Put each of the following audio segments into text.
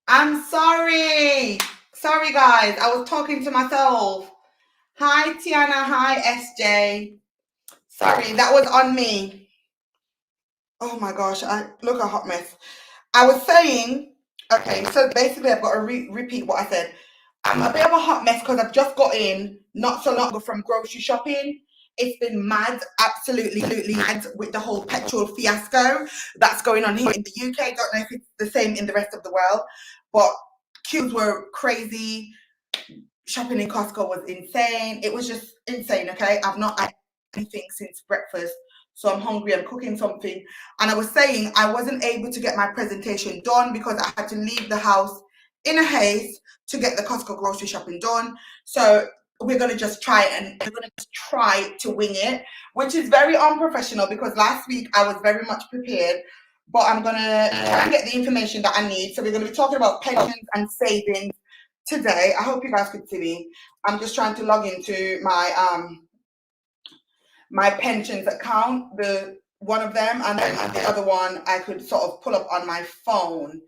I'm sorry. Sorry, guys. I was talking to myself. Hi, Tiana. Hi, SJ. Sorry, that was on me. Oh my gosh. I look a hot mess. I was saying, okay, so basically I've got to repeat what I said. I'm a bit of a hot mess because I've just got in not so long ago from grocery shopping. It's been mad, absolutely mad with the whole petrol fiasco that's going on here in the UK. Don't know if it's the same in the rest of the world, but queues were crazy. Shopping in Costco was insane. It was just insane, okay? I've not had anything since breakfast. So I'm hungry, I'm cooking something. And I was saying I wasn't able to get my presentation done because I had to leave the house in a haste to get the Costco grocery shopping done. So we're gonna just try to wing it, which is very unprofessional because last week I was very much prepared. But I'm gonna try and get the information that I need. So we're gonna be talking about pensions and savings today. I hope you guys could see me. I'm just trying to log into my pensions account, the one of them, and then the other one I could sort of pull up on my phone.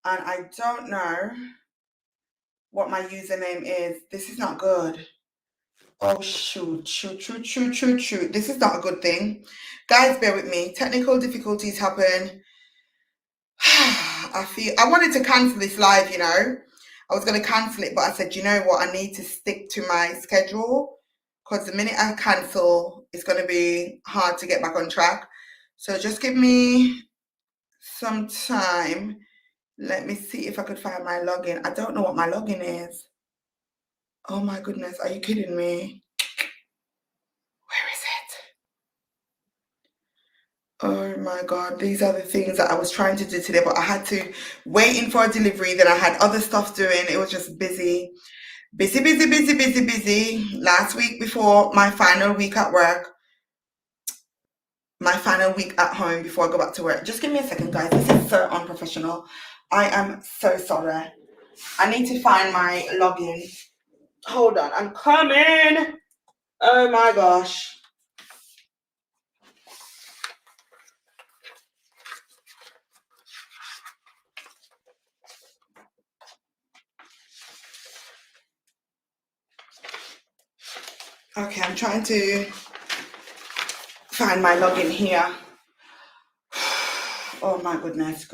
And I don't know what my username is. This is not good. Oh shoot. This is not a good thing. Guys, bear with me. Technical difficulties happen. I wanted to cancel this live, you know. I was going to cancel it, but I said, you know what? I need to stick to my schedule because the minute I cancel, it's going to be hard to get back on track. So just give me some time. Let me see if I could find my login. I don't know what my login is. Oh my goodness. Are you kidding me? Where is it? Oh my God. These are the things that I was trying to do today, but I had to wait in for a delivery. Then I had other stuff doing. It was just busy. Busy. Last week before my final week at work, my final week at home before I go back to work. Just give me a second, guys. This is so unprofessional. I am so sorry. I need to find my login. Hold on, I'm coming. Oh my gosh. Okay, I'm trying to find my login here. Oh my goodness.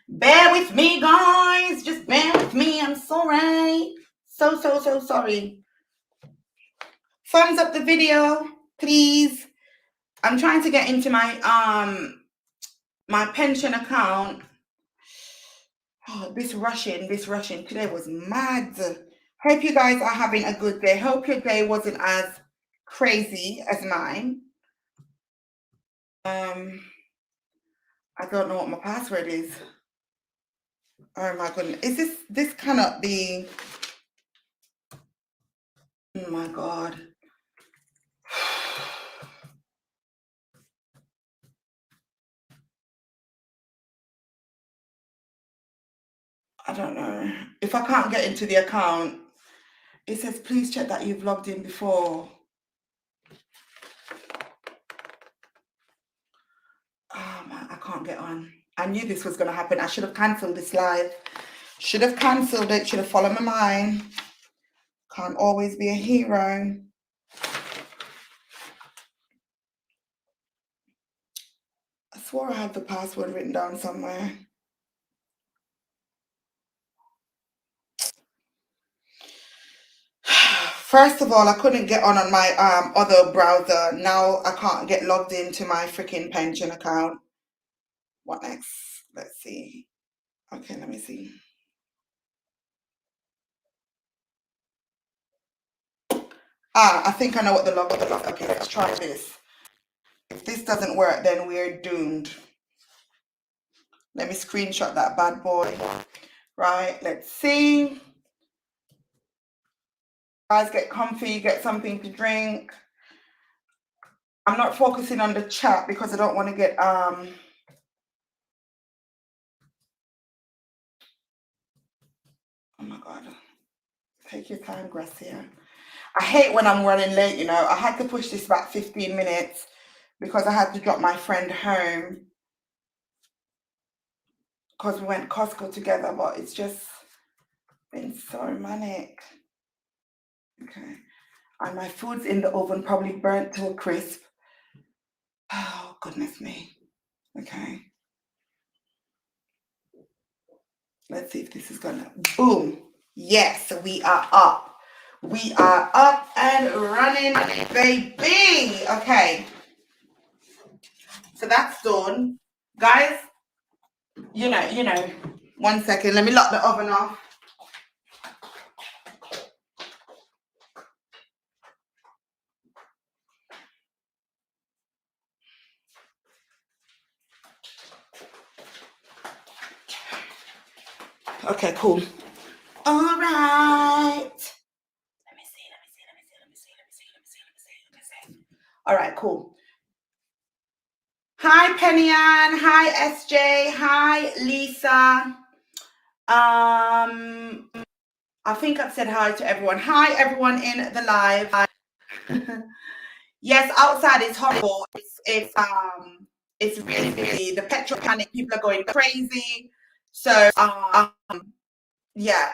Bear with me, guys. Just bear with me. I'm sorry. So sorry. Thumbs up the video, please. I'm trying to get into my my pension account. Oh, this rushing today was mad. Hope you guys are having a good day. Hope your day wasn't as crazy as mine. I don't know what my password is. Oh my goodness. Is this cannot be. Oh my God. I don't know. If I can't get into the account, it says please check that you've logged in before. Oh man, I can't get on. I knew this was going to happen. I should have cancelled this live. Should have cancelled it. Should have followed my mind. Can't always be a hero. I swore I had the password written down somewhere. First of all, I couldn't get on my other browser. Now I can't get logged into my freaking pension account. What next? Let's see. Okay, let me see. I think I know what the login is. Okay, let's try this. If this doesn't work, then we're doomed. Let me screenshot that bad boy. Right, let's see. Guys, get comfy, get something to drink. I'm not focusing on the chat because I don't want to get oh my God. Take your time, Gracia. I hate when I'm running late, you know. I had to push this back 15 minutes because I had to drop my friend home. because we went Costco together, but it's just been so manic. Okay. And my food's in the oven, probably burnt to a crisp. Oh, goodness me. Okay. Let's see if this is gonna, boom. Yes, we are up. We are up and running, baby. Okay. So that's done. Guys, you know, 1 second. Let me lock the oven off. Okay, cool. All right. Let me see. All right, cool. Hi, Penny Ann. Hi, SJ. Hi, Lisa. I think I've said hi to everyone. Hi, everyone in the live. Yes, outside is horrible. It's really busy. The petrol panic. People are going crazy. So, yeah.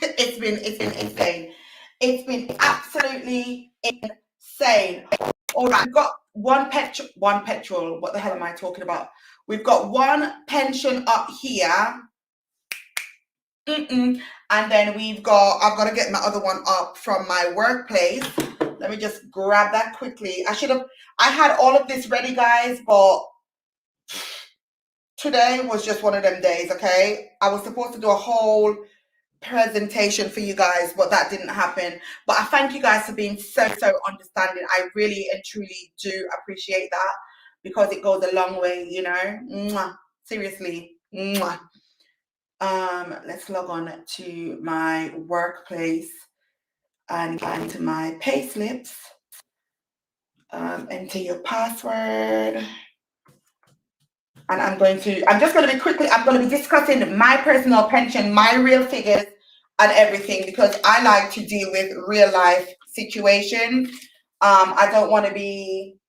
It's been insane. It's been absolutely insane. All right, we've got one petrol. What the hell am I talking about? We've got one pension up here. And then I've got to get my other one up from my workplace. Let me just grab that quickly. I had all of this ready, guys, but today was just one of them days, okay? I was supposed to do a whole presentation for you guys, but that didn't happen. But I thank you guys for being so understanding. I really and truly do appreciate that, because it goes a long way, you know. Mwah. Seriously. Mwah. Let's log on to my workplace and get into my pay slips. Enter your password. And I'm going to be discussing my personal pension, my real figures and everything, because I like to deal with real life situations. I don't want to be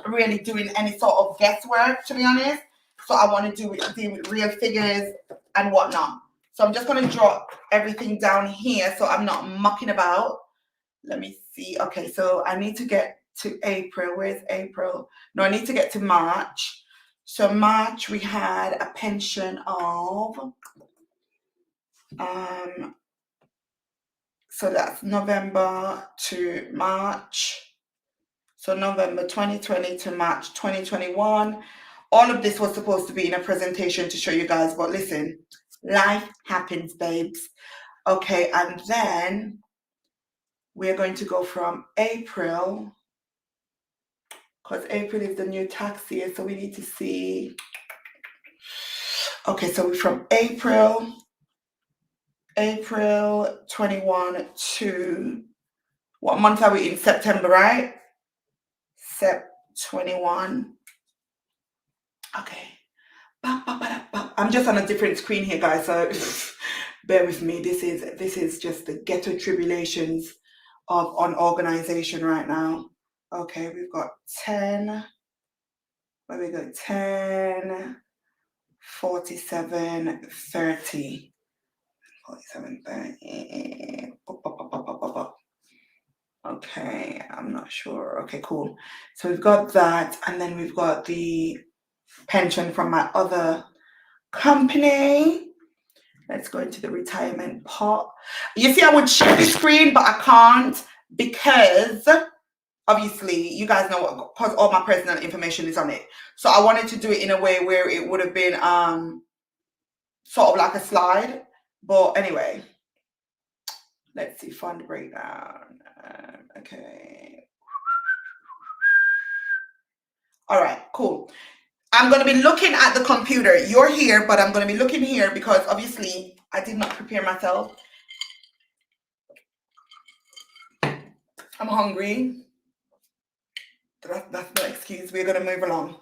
really doing any sort of guesswork, to be honest. So I want to deal with real figures and whatnot. So I'm just going to drop everything down here so I'm not mucking about. Let me see. Okay, so I need to get to April. Where's April? No, I need to get to March. So March, we had a pension of, so that's November to March. So November 2020 to March 2021. All of this was supposed to be in a presentation to show you guys, but listen, life happens, babes. Okay, and then we're going to go from April, because April is the new tax year, so we need to see. Okay, so from April 21 to, what month are we in? September, right? Sep 21. Okay. I'm just on a different screen here, guys, so bear with me. This is just the ghetto tribulations of organization right now. Okay, we've got 10. Where we go? 10, 47, 30. 47, 30. Okay, I'm not sure. Okay, cool. So we've got that, and then we've got the pension from my other company. Let's go into the retirement pot. You see, I would share the screen, but I can't, because obviously you guys know because all my personal information is on it. So I wanted to do it in a way where it would have been sort of like a slide. But anyway, let's see, fund breakdown. Okay. All right, cool. I'm going to be looking at the computer. You're here, but I'm going to be looking here because obviously I did not prepare myself. I'm hungry. That's no excuse. We're going to move along.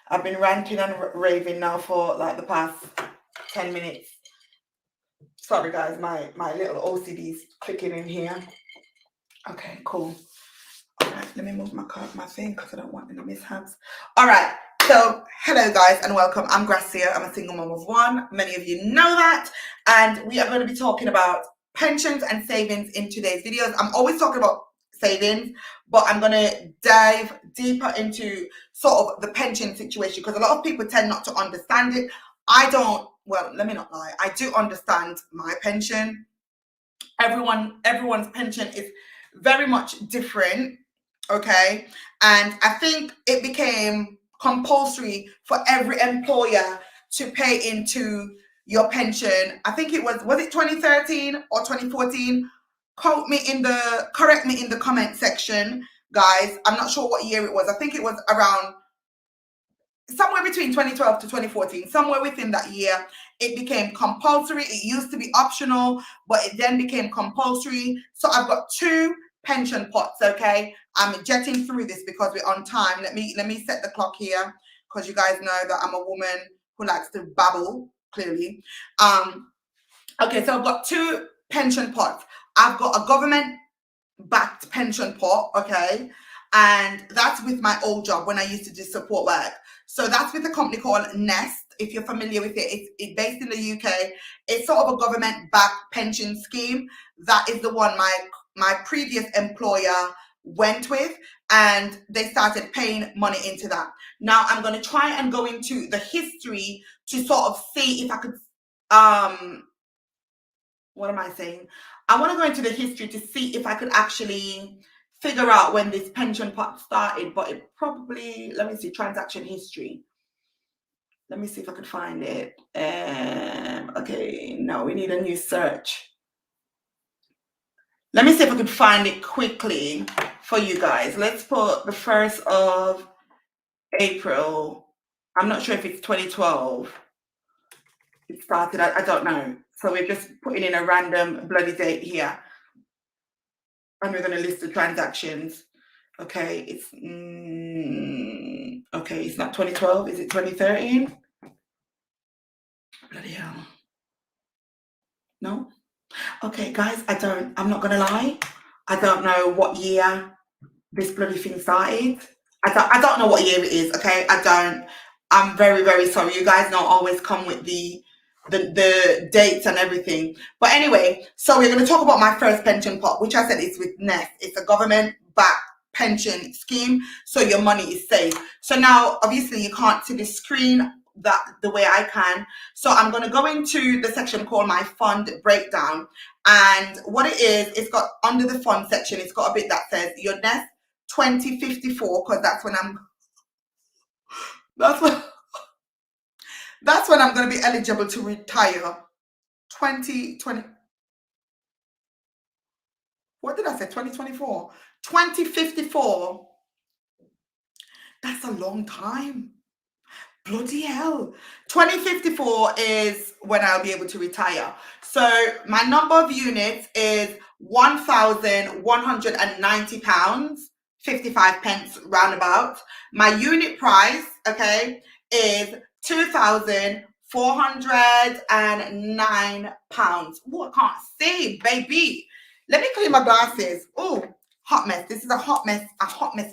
I've been ranting and raving now for like the past 10 minutes. Sorry, guys. My little OCD's clicking in here. Okay, cool. All right, let me move my thing because I don't want any mishaps. All right. So, Hello guys and welcome. I'm Gracia. I'm a single mom of one. Many of you know that. And we are going to be talking about pensions and savings in today's videos. I'm always talking about savings, but I'm going to dive deeper into sort of the pension situation because a lot of people tend not to understand it. I don't, well, let me not lie. I do understand my pension. Everyone's pension is very much different, okay? And I think it became compulsory for every employer to pay into your pension. I think it was it 2013 or 2014? Correct me in the comment section, guys. I'm not sure what year it was. I think it was around somewhere between 2012 to 2014, somewhere within that year, it became compulsory. It used to be optional, but it then became compulsory. So I've got two pension pots, okay? I'm jetting through this because we're on time. Let me set the clock here because you guys know that I'm a woman who likes to babble, clearly. Okay, so I've got two pension pots. I've got a government-backed pension pot, okay? And that's with my old job when I used to do support work. So that's with a company called Nest. If you're familiar with it, it's based in the UK. It's sort of a government-backed pension scheme. That is the one my previous employer went with, and they started paying money into that. Now I'm going to try and go into the history to sort of see if I could, what am I saying? I want to go into the history to see if I could actually figure out when this pension pot started, but it probably, let me see, transaction history. Let me see if I could find it. Okay, no, we need a new search. Let me see if I could find it quickly for you guys. Let's put the 1st of April. I'm not sure if it's 2012. It started, I don't know. So we're just putting in a random bloody date here. And we're going to list the transactions. Okay, it's okay, it's not 2012, is it 2013? Bloody hell. No? Okay, guys, I'm not gonna lie. I don't know what year this bloody thing started. I don't know what year it is, okay? I'm very, very sorry. You guys don't always come with the dates and everything. But anyway, so we're gonna talk about my first pension pot, which I said is with Nest. It's a government-backed pension scheme, so your money is safe. So now obviously you can't see the screen that the way I can, so I'm going to go into the section called my fund breakdown. And what it is, it's got under the fund section, it's got a bit that says your Nest 2054, because that's when I'm going to be eligible to retire. 2020, what did I say? 2024, 2054. That's a long time. Bloody hell. 2054 is when I'll be able to retire. So my number of units is £1,190, 55 pence roundabout. My unit price, okay, is £2,409. Oh, I can't see, baby. Let me clean my glasses. Oh, hot mess. This is a hot mess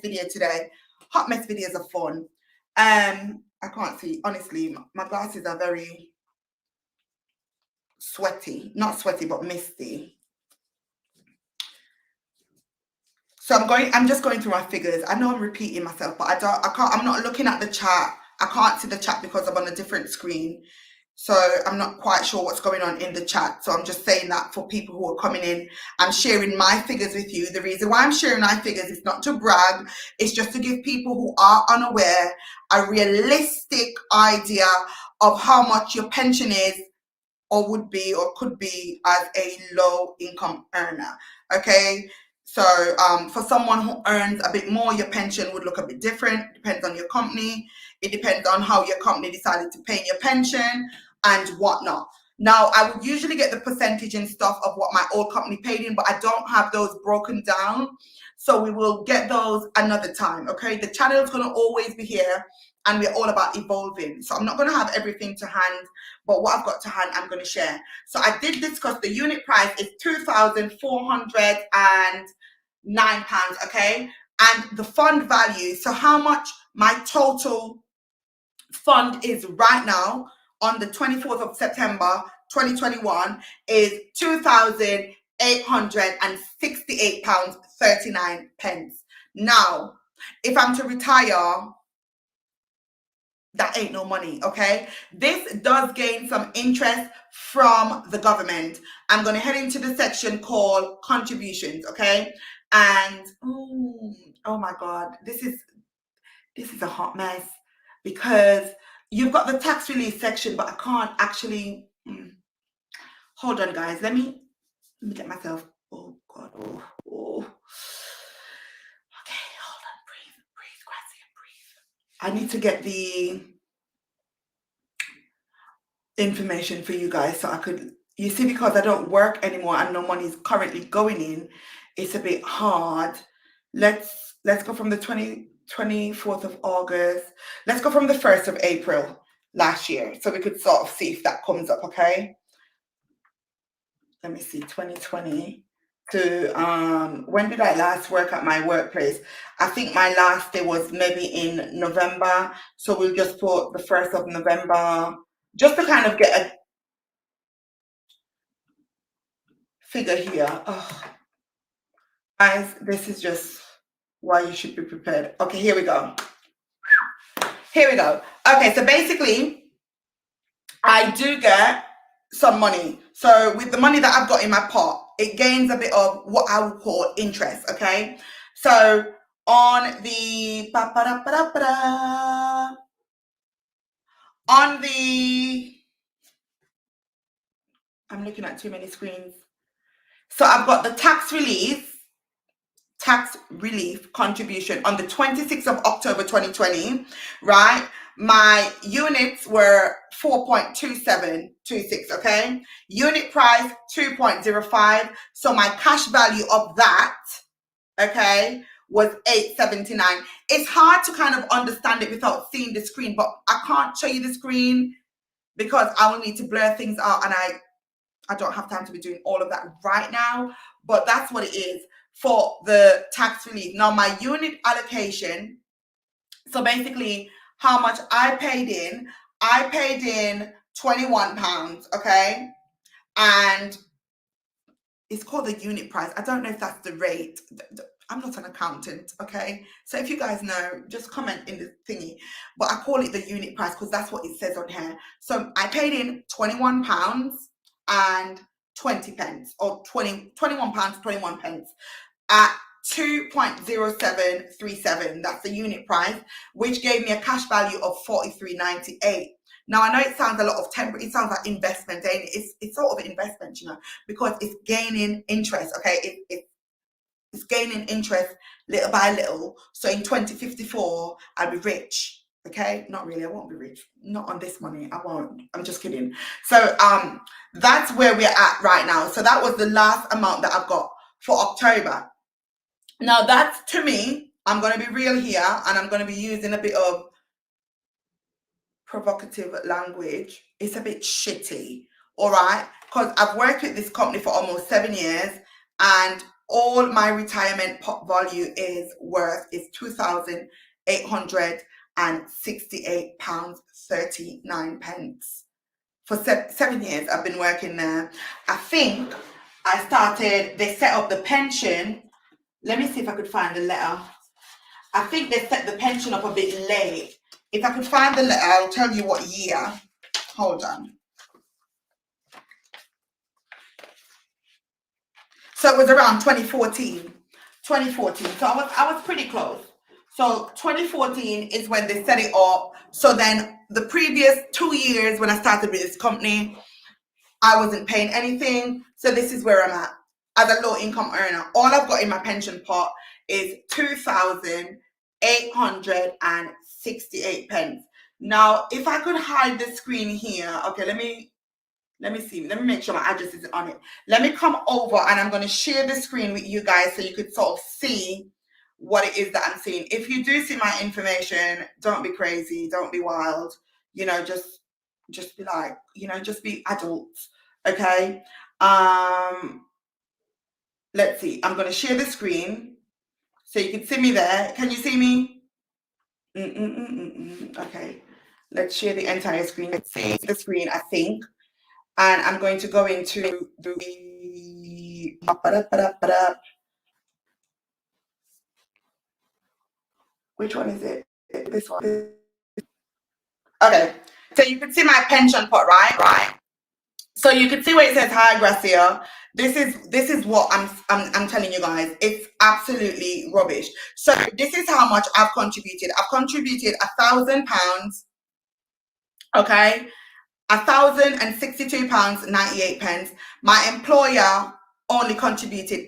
video today. Hot mess videos are fun. I can't see, honestly. My glasses are very sweaty, not sweaty, but misty. So I'm just going through my figures. I know I'm repeating myself, but I'm not looking at the chat. I can't see the chat because I'm on a different screen. So I'm not quite sure what's going on in the chat. So I'm just saying that for people who are coming in, I'm sharing my figures with you. The reason why I'm sharing my figures is not to brag. It's just to give people who are unaware a realistic idea of how much your pension is or would be or could be as a low income earner. Okay. So for someone who earns a bit more, your pension would look a bit different. Depends on your company. It depends on how your company decided to pay your pension and whatnot. Now, I would usually get the percentage and stuff of what my old company paid in, but I don't have those broken down. So we will get those another time, okay? The channel is going to always be here, and we're all about evolving. So I'm not going to have everything to hand, but what I've got to hand, I'm going to share. So I did discuss the unit price is £2,409, okay? And the fund value, so how much my total fund is right now on the 24th of September 2021 is £2,868.39. Now, if I'm to retire, that ain't no money, okay? This does gain some interest from the government. I'm going to head into the section called contributions, okay? And oh my God, this is a hot mess because you've got the tax relief section, but I can't actually. Hold on, guys. Let me get myself. Oh God. Oh. Okay, hold on. Breathe, Gracia, breathe. I need to get the information for you guys so I could. You see, because I don't work anymore and no money is currently going in, it's a bit hard. Let's go from the 24th of August. Let's go from the 1st of April last year so we could sort of see if that comes up, okay? Let me see, 2020 to when did I last work at my workplace? I think my last day was maybe in November, so we'll just put the 1st of November just to kind of get a figure here. Oh, guys, this is just why you should be prepared. Okay, here we go. Okay, so basically I do get some money. So with the money that I've got in my pot, it gains a bit of what I would call interest, okay? So on the I'm looking at too many screens. So I've got the tax relief contribution on the 26th of October 2020, right? My units were 4.2726, okay? Unit price 2.05. So my cash value of that, okay, was 879. It's hard to kind of understand it without seeing the screen, but I can't show you the screen because I will need to blur things out, and I don't have time to be doing all of that right now, but that's what it is for the tax relief. Now, my unit allocation, so basically how much I paid in £21, okay? And it's called the unit price. I don't know if that's the rate. I'm not an accountant, okay? So if you guys know, just comment in the thingy. But I call it the unit price because that's what it says on here. So I paid in £21 and 20 pence, or £21, 21 pence at 2.0737. That's the unit price, which gave me a cash value of 43.98. Now, I know it sounds a lot of temporary, it sounds like investment, and it's sort of an investment, you know, because it's gaining interest, okay? It's gaining interest little by little. So in 2054, I'll be rich. Okay, not really. I won't be rich. Not on this money. I won't. I'm just kidding. So that's where we're at right now. So that was the last amount that I've got for October. Now that's, to me, I'm going to be real here, and I'm going to be using a bit of provocative language. It's a bit shitty, all right? Because I've worked with this company for almost 7 years, and all my retirement pot value is worth is £2,868.39. For 7 years I've been working there. I think I started, they set up the pension. Let me see if I could find the letter. I think they set the pension up a bit late. If I could find the letter, I'll tell you what year. Hold on. So it was around 2014. So I was pretty close. So 2014 is when they set it up. So then the previous 2 years when I started with this company, I wasn't paying anything. So this is where I'm at as a low income earner. All I've got in my pension pot is 2,868 pence. Now, if I could hide the screen here, okay, let me see. Let me make sure my address is on it. Let me come over and I'm going to share the screen with you guys so you could sort of see what it is that I'm seeing. If you do see my information, don't be crazy. Don't be wild. You know, just be like, you know, just be adults. Okay. Let's see. I'm going to share the screen so you can see me there. Can you see me? Okay. Let's share the entire screen. Let's see the screen, I think. And I'm going to go into the which one is it? This one. Okay. So you can see my pension pot, right? Right. So you can see where it says hi Gracia. This is what I'm telling you guys. It's absolutely rubbish. So this is how much I've contributed. I've contributed £1,000. Okay. £1,062.98. My employer only contributed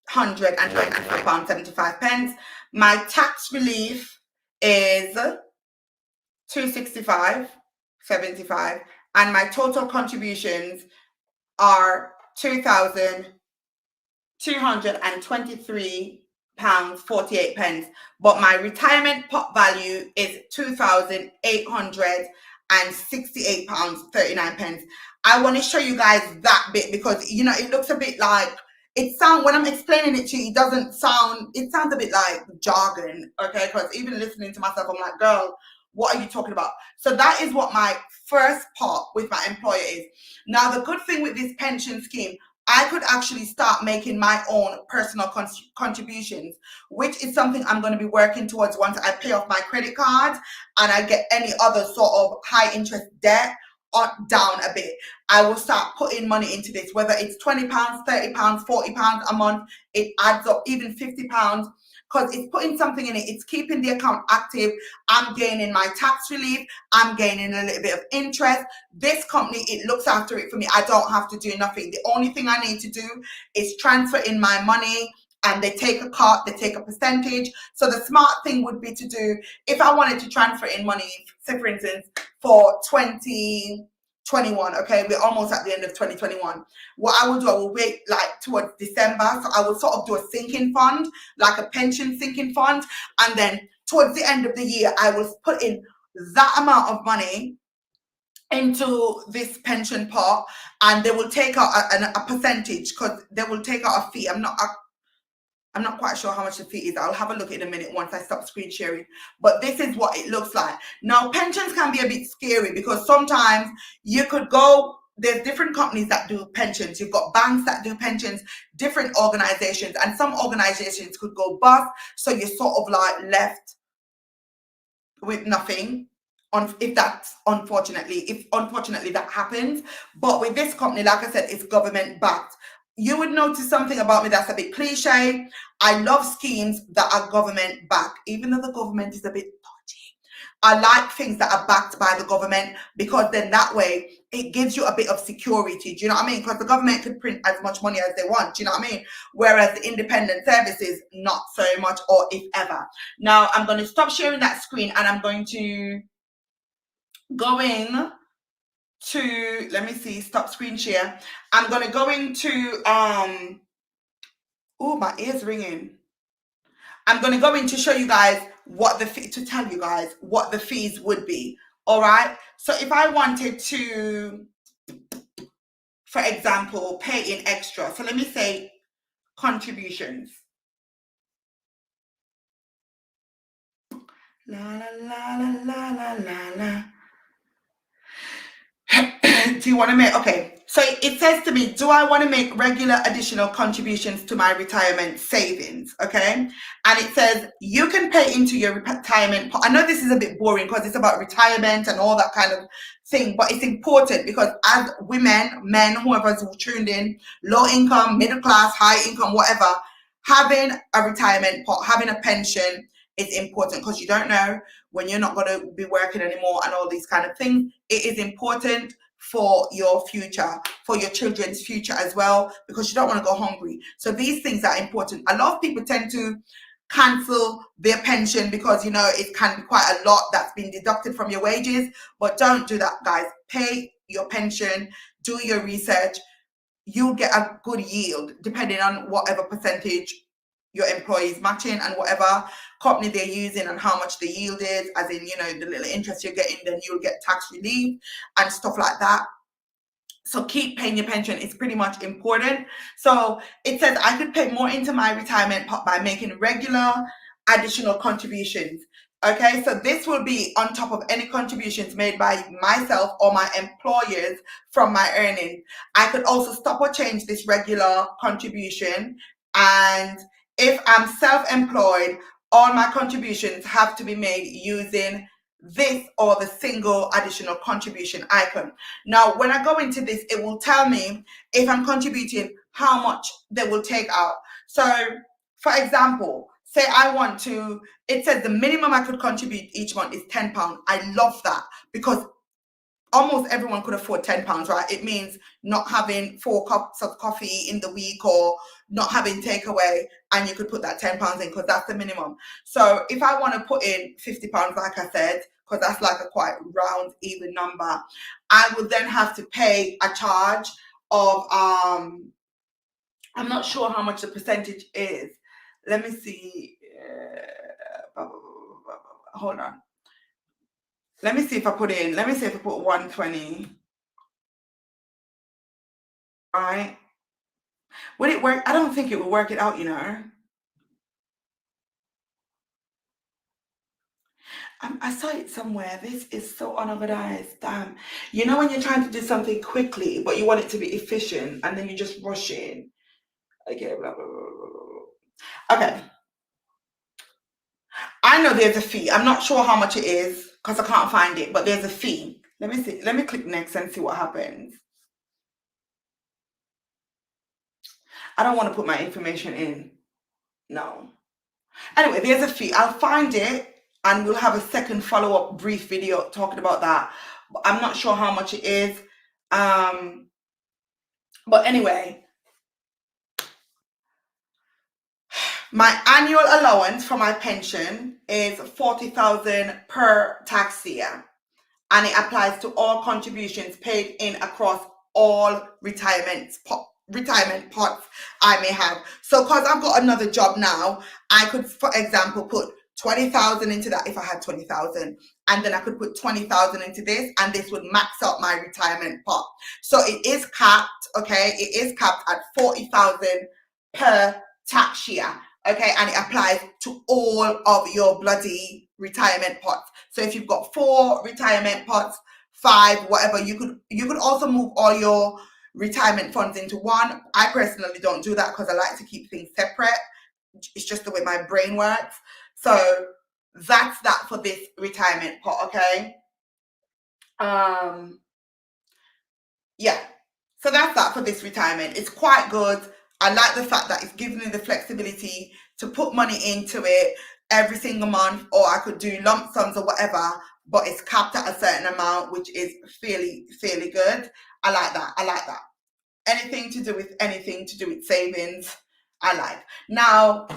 £893.75. My tax relief is £265.75, and my total contributions are £2,223.48. But my retirement pot value is £2,868.39. I want to show you guys that bit because you know it looks a bit like when I'm explaining it to you, it sounds a bit like jargon, okay? Because even listening to myself, I'm like, girl, what are you talking about? So that is what my first part with my employer is. Now, the good thing with this pension scheme, I could actually start making my own personal contributions, which is something I'm going to be working towards once I pay off my credit cards and I get any other sort of high interest debt down a bit. I will start putting money into this, whether it's £20, £30, £40 a month. It adds up, even £50, because it's putting something in it. It's keeping the account active. I'm gaining my tax relief. I'm gaining a little bit of interest. This company, it looks after it for me. I don't have to do nothing. The only thing I need to do is transfer in my money, and they take a cut, they take a percentage. So the smart thing would be to do, if I wanted to transfer in money, say for instance, for 2021, okay, we're almost at the end of 2021. What I will do, I will wait like towards December. So I will sort of do a sinking fund, like a pension sinking fund. And then towards the end of the year, I will put in that amount of money into this pension pot, and they will take out a percentage, because they will take out a fee. I'm not quite sure how much the fee is. I'll have a look in a minute once I stop screen sharing. But this is what it looks like. Now, pensions can be a bit scary because sometimes you could go, there's different companies that do pensions. You've got banks that do pensions, different organizations, and some organizations could go bust. So you're sort of like left with nothing. If unfortunately that happens. But with this company, like I said, it's government backed. You would notice something about me that's a bit cliche. I love schemes that are government backed, even though the government is a bit dodgy. I like things that are backed by the government, because then that way it gives you a bit of security. Do you know what I mean? Because the government could print as much money as they want. Do you know what I mean? Whereas the independent services, not so much, or if ever. Now I'm going to stop sharing that screen, and I'm going to go to, let me see, stop screen share. I'm going to go into, oh, my ear's ringing. I'm going to go in to show you guys to tell you guys what the fees would be. All right. So if I wanted to, for example, pay in extra. So let me say contributions. La, la, la, la, la, la, la, la. Do you want to make, okay, so it says to me, do I want to make regular additional contributions to my retirement savings? Okay, and it says you can pay into your retirement. I know this is a bit boring because it's about retirement and all that kind of thing, but it's important because as women, men, whoever's tuned in, low income, middle class, high income, whatever, having a retirement pot, having a pension is important, because you don't know when you're not going to be working anymore and all these kind of things. It is important for your future, for your children's future as well, because you don't want to go hungry. So these things are important. A lot of people tend to cancel their pension because, you know, it can be quite a lot that's been deducted from your wages. But don't do that, guys. Pay your pension, do your research. You'll get a good yield depending on whatever percentage your employee is matching and whatever company they're using and how much the yield is, as in, you know, the little interest you're getting, then you'll get tax relief and stuff like that. So keep paying your pension. It's pretty much important. So it says I could pay more into my retirement pot by making regular additional contributions. Okay, so this will be on top of any contributions made by myself or my employers from my earnings. I could also stop or change this regular contribution. And if I'm self-employed, all my contributions have to be made using this or the single additional contribution icon. Now, when I go into this, it will tell me if I'm contributing, how much they will take out. So, for example, say I want to, it says the minimum I could contribute each month is £10. I love that because almost everyone could afford £10, right? It means not having 4 cups of coffee in the week or not having takeaway, and you could put that £10 in because that's the minimum. So if I want to put in £50, like I said, because that's like a quite round, even number, I would then have to pay a charge of, I'm not sure how much the percentage is. Let me see. Hold on. Let me see if I put 120. Right? Would it work? I don't think it would work it out, you know. I saw it somewhere. This is so unorganized. Damn. You know when you're trying to do something quickly, but you want it to be efficient, and then you just rush in. Okay, blah, blah, blah, blah, blah. Okay. I know there's a fee. I'm not sure how much it is because I can't find it, but there's a fee. Let me see. Let me click next and see what happens. I don't want to put my information in. No. Anyway, there's a fee. I'll find it and we'll have a second follow-up brief video talking about that. I'm not sure how much it is. But anyway, my annual allowance for my pension is 40,000 per tax year, and it applies to all contributions paid in across all retirement pots I may have. So because I've got another job now, I could, for example, put 20,000 into that if I had 20,000, and then I could put 20,000 into this, and this would max out my retirement pot. So it is capped, okay? It is capped at 40,000 per tax year, okay? And it applies to all of your bloody retirement pots. So if you've got 4 retirement pots, 5, whatever, you could also move all your retirement funds into one. I personally don't do that because I like to keep things separate. It's just the way my brain works. So that's that for this retirement pot, okay? Yeah. So that's that for this retirement. It's quite good. I like the fact that it's giving me the flexibility to put money into it every single month, or I could do lump sums or whatever, but it's capped at a certain amount, which is fairly good. I like that. Anything to do with savings, I like. Now,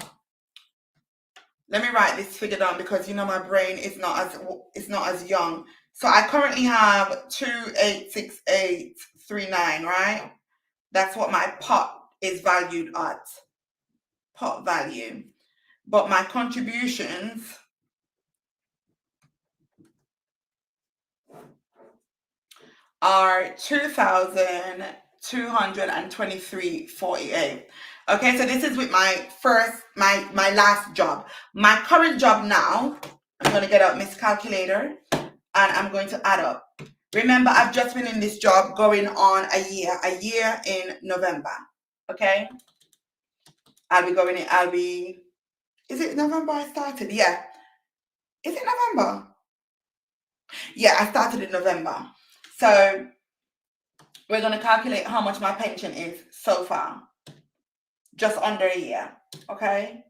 let me write this figure down because you know my brain is not as young. So I currently have 286839, right? That's what my pot is valued at. Pot value. But my contributions are 2,223.48. Okay, so this is with my last job. My current job now, I'm going to get out Miss Calculator and I'm going to add up. Remember, I've just been in this job going on a year in November. Okay, is it November I started? Yeah. Is it November? Yeah, I started in November. So we're going to calculate how much my pension is so far. Just under a year, okay?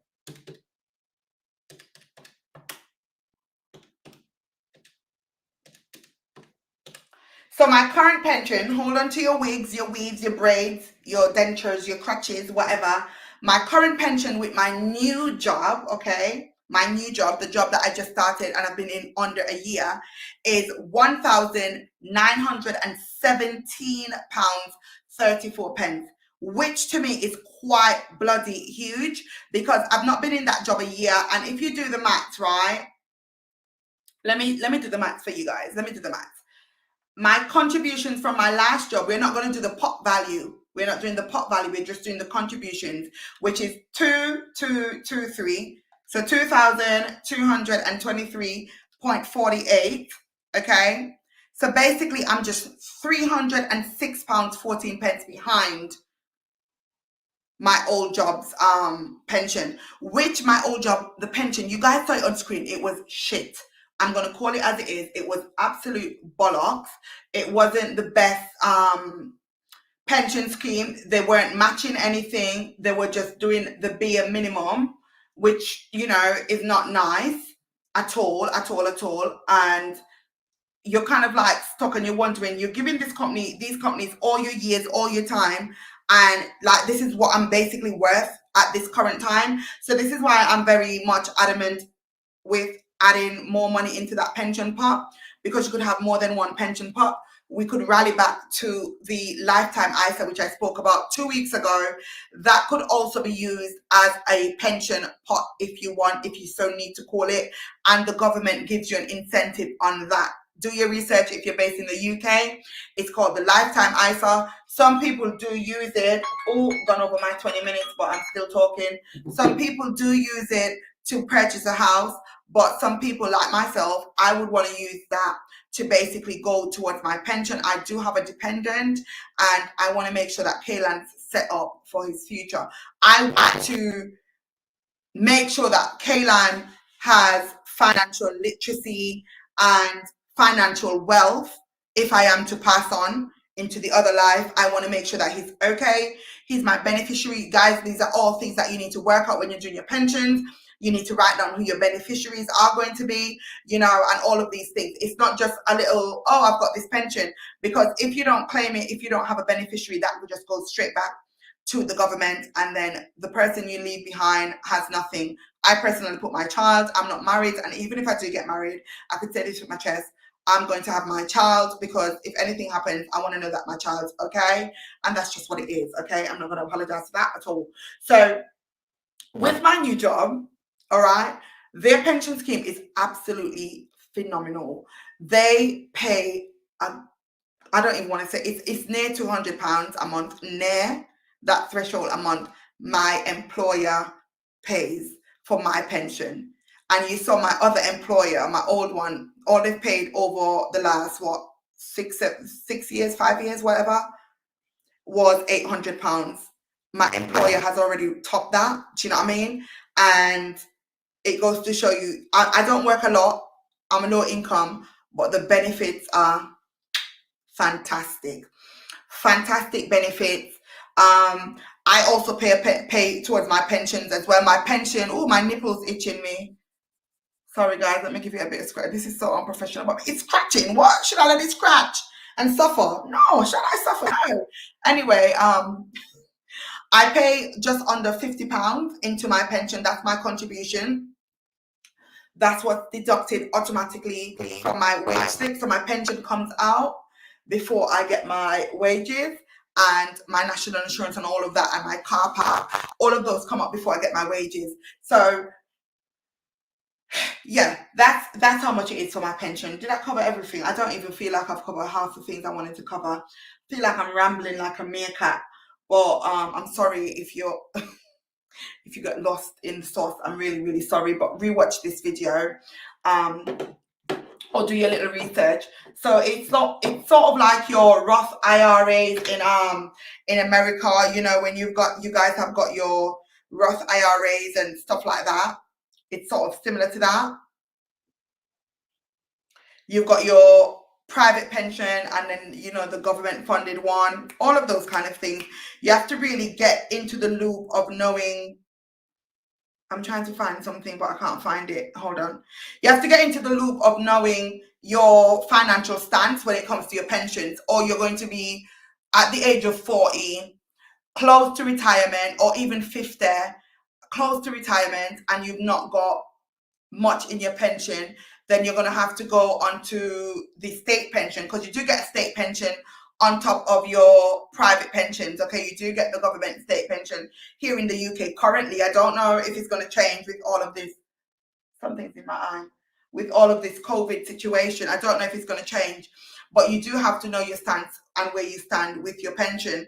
So my current pension, hold on to your wigs, your weaves, your braids, your dentures, your crutches, whatever. My current pension with my new job, okay? My new job, the job that I just started and I've been in under a year, is £1,917.34, which to me is quite bloody huge because I've not been in that job a year. And if you do the maths, right? Let me do the maths for you guys. Let me do the maths. My contributions from my last job, we're not going to do the pot value. We're not doing the pot value. We're just doing the contributions, which is 2223. So 2,223.48. Okay. So basically, I'm just £306.14 behind my old job's pension, which my old job, the pension, you guys saw it on screen, it was shit. I'm gonna call it as it is. It was absolute bollocks. It wasn't the best pension scheme. They weren't matching anything. They were just doing the bare minimum, which, you know, is not nice at all. And you're kind of like stuck and you're wondering, you're giving these companies all your years, all your time, and like, this is what I'm basically worth at this current time. So this is why I'm very much adamant with adding more money into that pension pot, because you could have more than one pension pot. We could rally back to the lifetime ISA, which I spoke about 2 weeks ago. That could also be used as a pension pot if you want, if you so need to call it. And the government gives you an incentive on that. Do your research if you're based in the UK. It's called the lifetime ISA. Some people do use it. Oh, gone over my 20 minutes, but I'm still talking. Some people do use it to purchase a house, but some people like myself, I would want to use that to basically go towards my pension. I do have a dependent, and I want to make sure that Kaylan's set up for his future. I want to make sure that Kaylan has financial literacy and financial wealth. If I am to pass on into the other life, I want to make sure that he's okay. He's my beneficiary. Guys, these are all things that you need to work out when you're doing your pensions. You need to write down who your beneficiaries are going to be, you know, and all of these things. It's not just a little, oh, I've got this pension, because if you don't claim it, if you don't have a beneficiary, that will just go straight back to the government, and then the person you leave behind has nothing. I personally put my child, I'm not married, and even if I do get married, I could say this with my chest, I'm going to have my child, because if anything happens, I want to know that my child's okay, and that's just what it is, okay? I'm not going to apologize for that at all. So with my new job, all right, their pension scheme is absolutely phenomenal. They pay, I don't even want to say, it's near £200 a month, near that threshold a month my employer pays for my pension. And you saw my other employer, my old one, all they've paid over the last, what, 6 years, 5 years, whatever, was £800. My employer has already topped that. Do you know what I mean? And it goes to show you, I don't work a lot. I'm a low income, but the benefits are fantastic benefits. I also pay towards my pensions as well. My pension, oh, my nipple's itching me. Sorry guys, let me give you a bit of scratch. This is so unprofessional, but it's scratching. What? Should I let it scratch and suffer? No, should I suffer? No. Anyway, I pay just under £50 into my pension. That's my contribution. That's what's deducted automatically from my wage slip. So my pension comes out before I get my wages, and my national insurance and all of that, and my car park, all of those come up before I get my wages. So yeah, that's how much it is for my pension. Did I cover everything? I don't even feel like I've covered half the things I wanted to cover. I feel like I'm rambling like a meerkat. But I'm sorry if you're if you get lost in the sauce. I'm really, really sorry. But rewatch this video. Or do your little research. So it's sort of like your Roth IRAs in America, you know, when you guys have got your Roth IRAs and stuff like that. It's sort of similar to that. You've got your private pension, and then, you know, the government funded one, all of those kind of things. You have to really get into the loop of knowing. I'm trying to find something, but I can't find it. Hold on. You have to get into the loop of knowing your financial stance when it comes to your pensions, or you're going to be at the age of 40, close to retirement, or even 50, close to retirement, and you've not got much in your pension. Then you're going to have to go onto the state pension, because you do get a state pension on top of your private pensions. Okay, you do get the government state pension here in the UK currently. I don't know if it's going to change with all of this. Something's in my eye. With all of this COVID situation, I don't know if it's going to change, but you do have to know your stance and where you stand with your pension.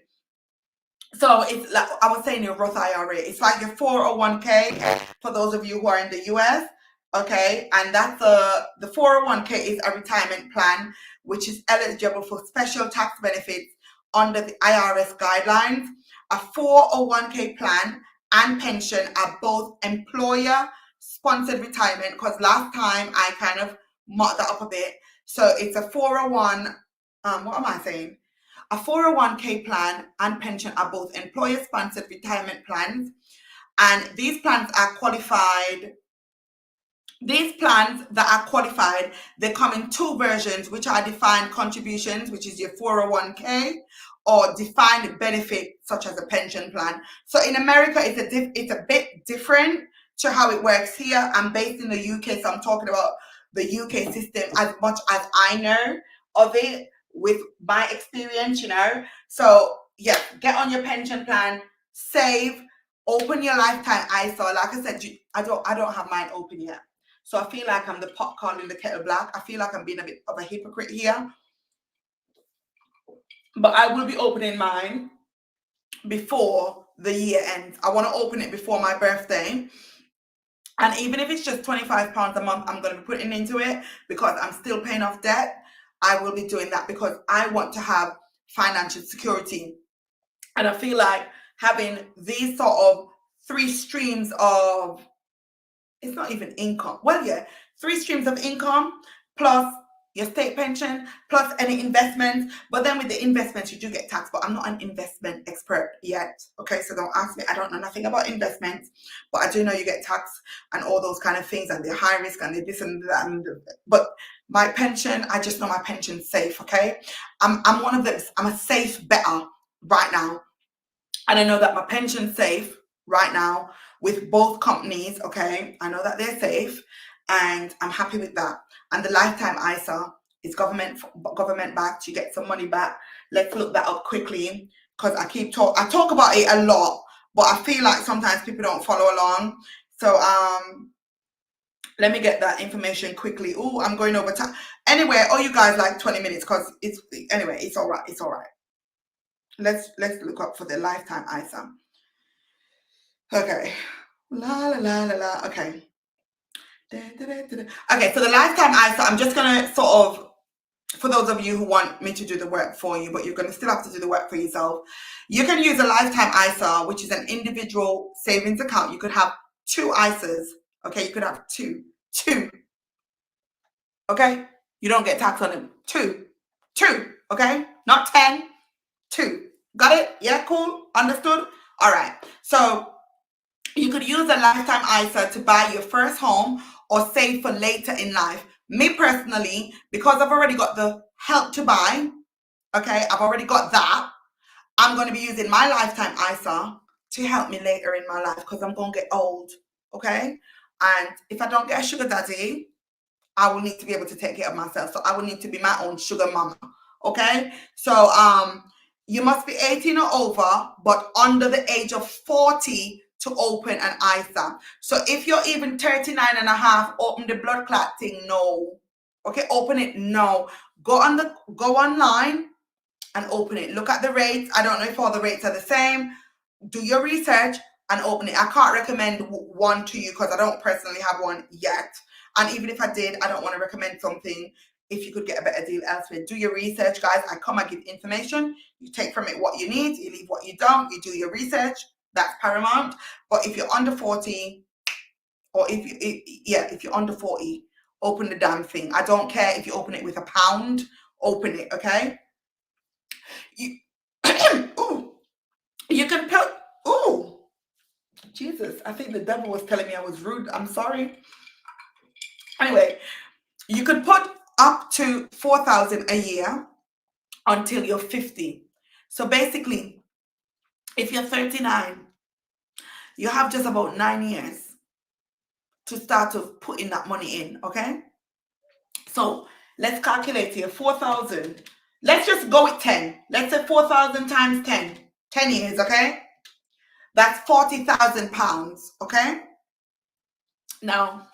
So it's like I was saying, your Roth IRA. It's like your 401k for those of you who are in the US. Okay, and that's the 401k is a retirement plan which is eligible for special tax benefits under the IRS guidelines. A 401k plan and pension are both employer sponsored retirement, because last time I kind of mocked that up a bit. So it's a 401, what am I saying? A 401k plan and pension are both employer-sponsored retirement plans, and these plans are qualified. These plans that are qualified, they come in two versions, which are defined contributions, which is your 401k, or defined benefit, such as a pension plan. So in America, it's a bit different to how it works here. I'm based in the UK, so I'm talking about the UK system as much as I know of it with my experience, So yeah, get on your pension plan, save, open your lifetime ISA. Like I said, I don't have mine open yet. So I feel like I'm the pot calling the kettle black. I feel like I'm being a bit of a hypocrite here. But I will be opening mine before the year ends. I want to open it before my birthday. And even if it's just £25 a month, I'm going to be putting into it because I'm still paying off debt. I will be doing that because I want to have financial security. And I feel like having these sort of three streams of, it's not even income. Well, yeah, three streams of income plus your state pension plus any investments. But then with the investments, you do get taxed. But I'm not an investment expert yet. Okay, so don't ask me. I don't know nothing about investments, but I do know you get taxed and all those kind of things, and the high risk and the this and that. But my pension, I just know my pension's safe. Okay, I'm one of those. I'm a safe better right now, and I know that my pension's safe right now with both companies. Okay, I know that they're safe, and I'm happy with that. And the lifetime ISA is government backed. You get some money back. Let's look that up quickly because I talk about it a lot, but I feel like sometimes people don't follow along. So let me get that information quickly. Oh, I'm going over time. Anyway, you guys like 20 minutes because it's all right. It's all right. Let's look up for the lifetime ISA. Okay. La la la la la. Okay. Okay, so the lifetime ISA, I'm just gonna sort of, for those of you who want me to do the work for you, but you're gonna still have to do the work for yourself. You can use a lifetime ISA, which is an individual savings account. You could have two ISAs. Okay, you could have two. Okay, you don't get taxed on them. Two. Okay, not 10. 2. Got it? Yeah, cool. Understood. All right. So you could use a lifetime ISA to buy your first home or save for later in life. Me personally, because I've already got the Help to Buy, okay, I've already got that. I'm going to be using my lifetime ISA to help me later in my life because I'm going to get old, okay? And if I don't get a sugar daddy, I will need to be able to take care of myself. So I will need to be my own sugar mama, okay? So you must be 18 or over, but under the age of 40 to open an ISA. So if you're even 39 and a half, open the blood clot thing, no. Okay, open it, no. Go online and open it. Look at the rates. I don't know if all the rates are the same. Do your research and open it. I can't recommend one to you because I don't personally have one yet. And even if I did, I don't want to recommend something if you could get a better deal elsewhere. Do your research, guys. I give information. You take from it what you need. You leave what you don't. You do your research. That's paramount. But if you're under 40, or if you're under 40, open the damn thing. I don't care if you open it with £1. Open it, okay? Ooh, you can put, ooh, Jesus, I think the devil was telling me I was rude. I'm sorry. Anyway, you could put up to 4,000 a year until you're 50. So basically, if you're 39, you have just about 9 years to start to put in that money in, okay? So let's calculate here, 4,000. Let's just go with 10. Let's say 4,000 times 10. 10 years, okay? That's £40,000, okay? Now,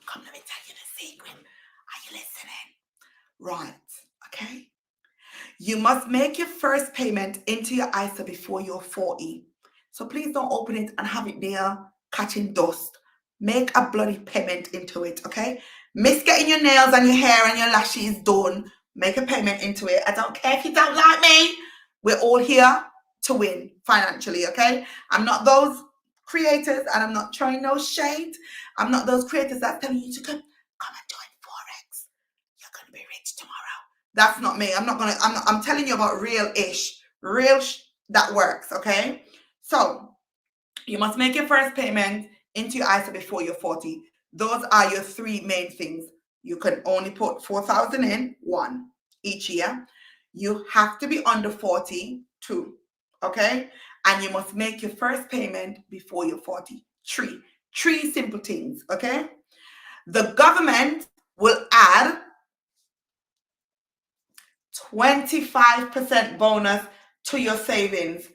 come, let me tell you the secret. Are you listening? Right, okay? You must make your first payment into your ISA before you're 40. So please don't open it and have it there catching dust. Make a bloody payment into it, okay? Miss getting your nails and your hair and your lashes done. Make a payment into it. I don't care if you don't like me. We're all here to win financially, okay? I'm not those creators, and I'm not throwing no shade. I'm not those creators that telling you to come and join Forex. You're gonna be rich tomorrow. That's not me. I'm telling you about real-ish, that works, okay? So you must make your first payment into your ISA before you're 40. Those are your three main things. You can only put 4,000 in, one, each year. You have to be under 40, two, okay? And you must make your first payment before you're 40. Three simple things, okay? The government will add 25% bonus to your savings,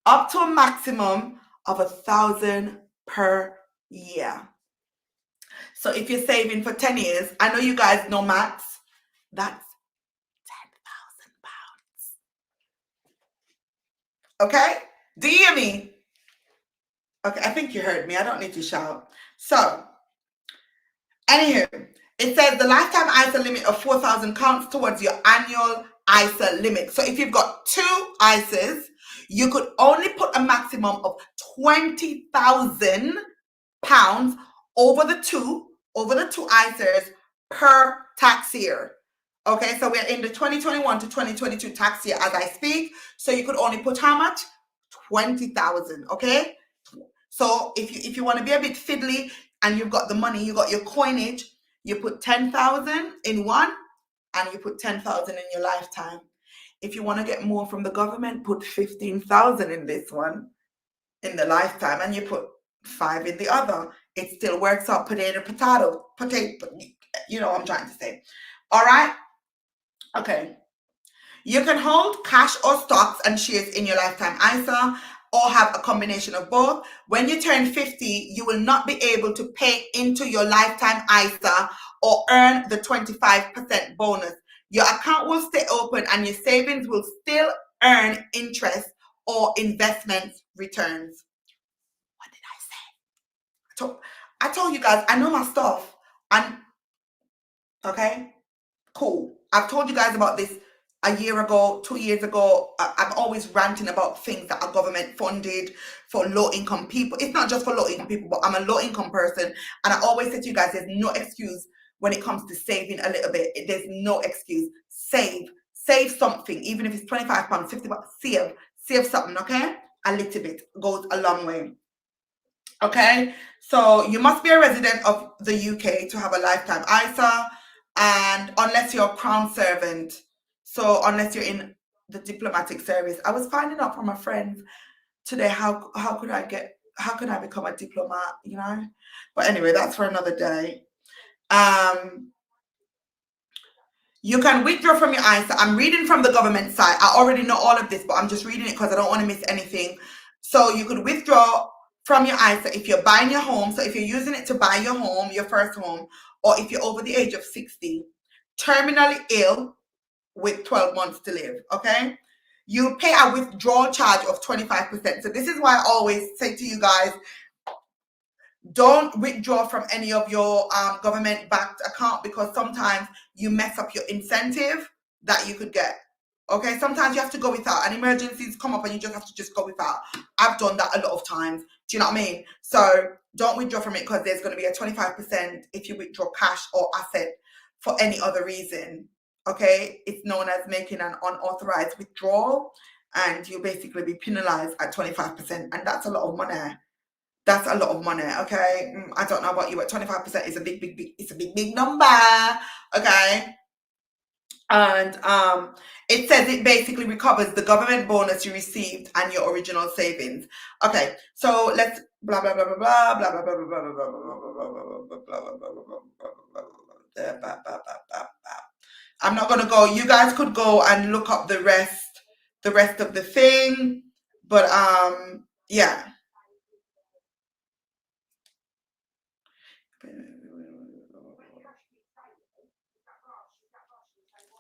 up to a maximum of 1,000 per year. So if you're saving for 10 years, I know you guys know maths, that's £10,000. Okay? Do you hear me? Okay, I think you heard me. I don't need to shout. So, anywho, it says the lifetime ISA limit of 4,000 counts towards your annual ISA limit. So if you've got two ISAs, you could only put a maximum of £20,000 over the two ISAs per tax year. Okay, so we're in the 2021 to 2022 tax year as I speak. So you could only put how much? 20,000. Okay. So if you want to be a bit fiddly and you've got the money, you got your coinage, you put 10,000 in one, and you put 10,000 in your lifetime. If you want to get more from the government, put 15,000 in this one in the lifetime, and you put 5 in the other. It still works out potato. You know what I'm trying to say. All right. Okay. You can hold cash or stocks and shares in your lifetime ISA, or have a combination of both. When you turn 50, you will not be able to pay into your lifetime ISA or earn the 25% bonus. Your account will stay open and your savings will still earn interest or investment returns. What did I say? I told you guys, I know my stuff. Okay, cool. I've told you guys about this a year ago, 2 years ago. I'm always ranting about things that are government funded for low income people. It's not just for low income people, but I'm a low income person. And I always say to you guys, there's no excuse when it comes to saving a little bit. There's no excuse. Save something, even if it's £25, £50, save something, okay? A little bit goes a long way. Okay, so you must be a resident of the UK to have a lifetime ISA, and unless you're a crown servant, so unless you're in the diplomatic service. I was finding out from a friend today how could I become a diplomat, you know? But anyway, that's for another day. You can withdraw from your ISA. I'm reading from the government side. I already know all of this, but I'm just reading it because I don't want to miss anything. So you could withdraw from your ISA if you're buying your home. So if you're using it to buy your home, your first home, or if you're over the age of 60, terminally ill with 12 months to live, okay? You pay a withdrawal charge of 25%. So this is why I always say to you guys, don't withdraw from any of your government-backed account, because sometimes you mess up your incentive that you could get. Okay, sometimes you have to go without, and emergencies come up and you just have to go without. I've done that a lot of times. Do you know what I mean? So don't withdraw from it, because there's going to be a 25% if you withdraw cash or asset for any other reason. Okay, it's known as making an unauthorized withdrawal, and you'll basically be penalized at 25%, and that's a lot of money. That's a lot of money, okay? I don't know about you, but 25% is a big number, okay? And it says it basically recovers the government bonus you received and your original savings. Okay, so let's blah blah blah blah blah blah blah blah blah blah blah blah blah. I'm not gonna go. You guys could go and look up the rest of the thing, but yeah.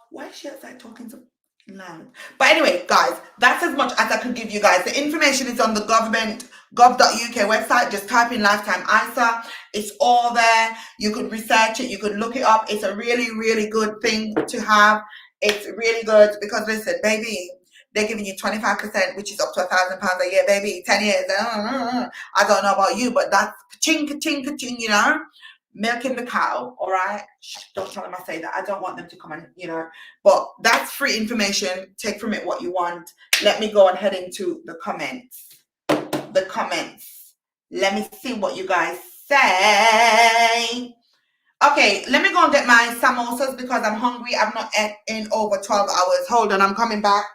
Why is she outside talking to? No. But anyway, guys, that's as much as I can give you guys. The information is on the government gov.uk website. Just type in lifetime ISA. It's all there. You could research it. You could look it up. It's a really, really good thing to have. It's really good because listen, baby, they're giving you 25%, which is up to £1,000 a year, baby. 10 years. I don't know about you, but that's ka-ching, ka-ching, ka-ching, you know. Milking the cow, all right? Shh, don't tell them I say that. I don't want them to come and, you know. But that's free information. Take from it what you want. Let me go and head into the comments. The comments. Let me see what you guys say. Okay, let me go and get my samosas because I'm hungry. I've not ate in over 12 hours. Hold on, I'm coming back.